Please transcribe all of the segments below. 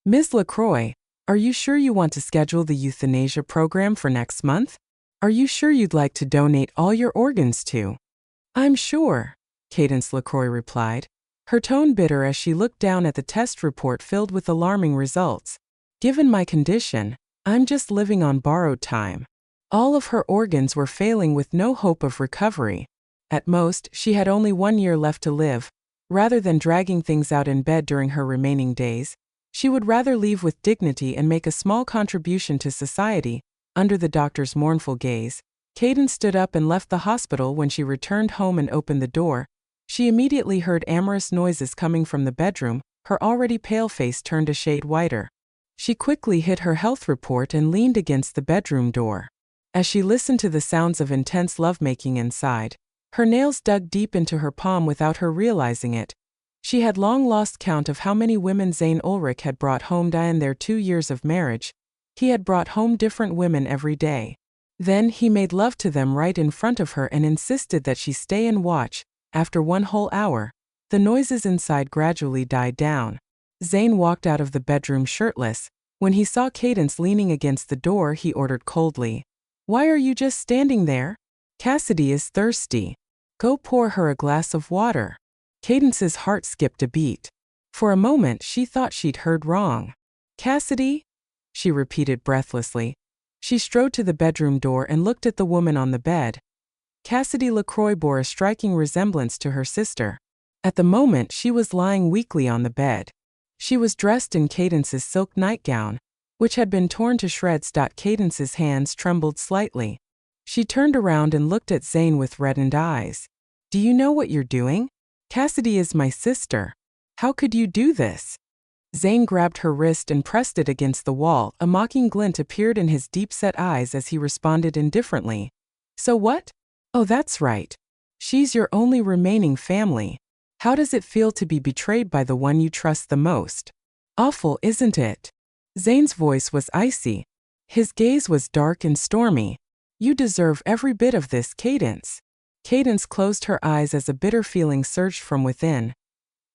Ms. LaCroix, are you sure you want to schedule the euthanasia program for next month? Are you sure you'd like to donate all your organs to? I'm sure, Cadence LaCroix replied, her tone bitter as she looked down at the test report filled with alarming results. Given my condition, I'm just living on borrowed time. All of her organs were failing with no hope of recovery. At most, she had only 1 year left to live. Rather than dragging things out in bed during her remaining days, she would rather leave with dignity and make a small contribution to society. Under the doctor's mournful gaze, Cadence stood up and left the hospital. When she returned home and opened the door, she immediately heard amorous noises coming from the bedroom. Her already pale face turned a shade whiter. She quickly hid her health report and leaned against the bedroom door. As she listened to the sounds of intense lovemaking inside, her nails dug deep into her palm without her realizing it. She had long lost count of how many women Zayn Ulrich had brought home in their 2 years of marriage. He had brought home different women every day. Then he made love to them right in front of her and insisted that she stay and watch. After 1 whole hour, the noises inside gradually died down. Zayn walked out of the bedroom shirtless. When he saw Cadence leaning against the door, he ordered coldly, "Why are you just standing there? Cassidy is thirsty. Go pour her a glass of water." Cadence's heart skipped a beat. For a moment she thought she'd heard wrong. "Cassidy?" she repeated breathlessly. She strode to the bedroom door and looked at the woman on the bed. Cassidy LaCroix bore a striking resemblance to her sister. At the moment she was lying weakly on the bed. She was dressed in Cadence's silk nightgown, which had been torn to shreds. Cadence's hands trembled slightly. She turned around and looked at Zayn with reddened eyes. "Do you know what you're doing? Cassidy is my sister. How could you do this?" Zayn grabbed her wrist and pressed it against the wall. A mocking glint appeared in his deep-set eyes as he responded indifferently. "So what? Oh, that's right. She's your only remaining family. How does it feel to be betrayed by the one you trust the most? Awful, isn't it?" Zayn's voice was icy. His gaze was dark and stormy. "You deserve every bit of this, Cadence." Cadence closed her eyes as a bitter feeling surged from within.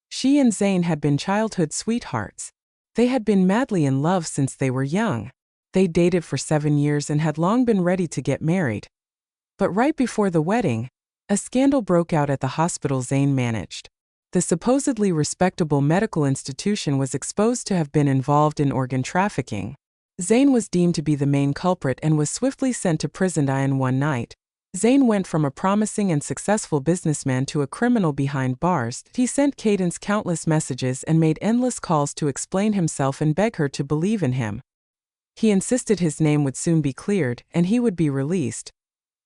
She and Zayn had been childhood sweethearts. They had been madly in love since they were young. They dated for 7 years and had long been ready to get married. But right before the wedding, a scandal broke out at the hospital Zayn managed. The supposedly respectable medical institution was exposed to have been involved in organ trafficking. Zayn was deemed to be the main culprit and was swiftly sent to prison. In one night, Zayn went from a promising and successful businessman to a criminal behind bars. He sent Cadence countless messages and made endless calls to explain himself and beg her to believe in him. He insisted his name would soon be cleared and he would be released.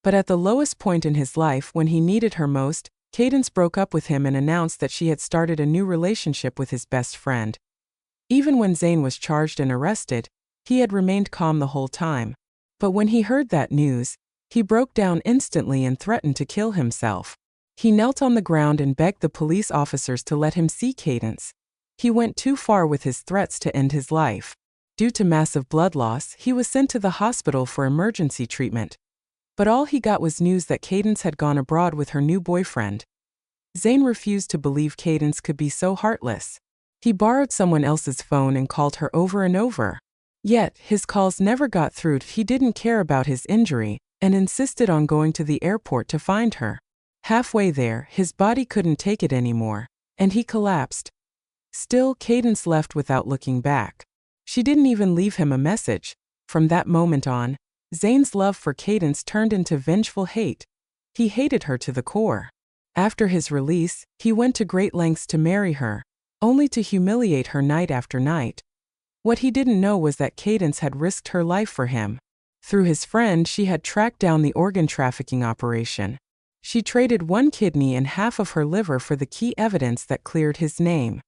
But at the lowest point in his life, when he needed her most, Cadence broke up with him and announced that she had started a new relationship with his best friend. Even when Zayn was charged and arrested, he had remained calm the whole time. But when he heard that news, he broke down instantly and threatened to kill himself. He knelt on the ground and begged the police officers to let him see Cadence. He went too far with his threats to end his life. Due to massive blood loss, he was sent to the hospital for emergency treatment. But all he got was news that Cadence had gone abroad with her new boyfriend. Zayn refused to believe Cadence could be so heartless. He borrowed someone else's phone and called her over and over. Yet, his calls never got through. He didn't care about his injury and insisted on going to the airport to find her. Halfway there, his body couldn't take it anymore, and he collapsed. Still, Cadence left without looking back. She didn't even leave him a message. From that moment on, Zayn's love for Cadence turned into vengeful hate. He hated her to the core. After his release, he went to great lengths to marry her, only to humiliate her night after night. What he didn't know was that Cadence had risked her life for him. Through his friend, she had tracked down the organ trafficking operation. She traded 1 kidney and half of her liver for the key evidence that cleared his name.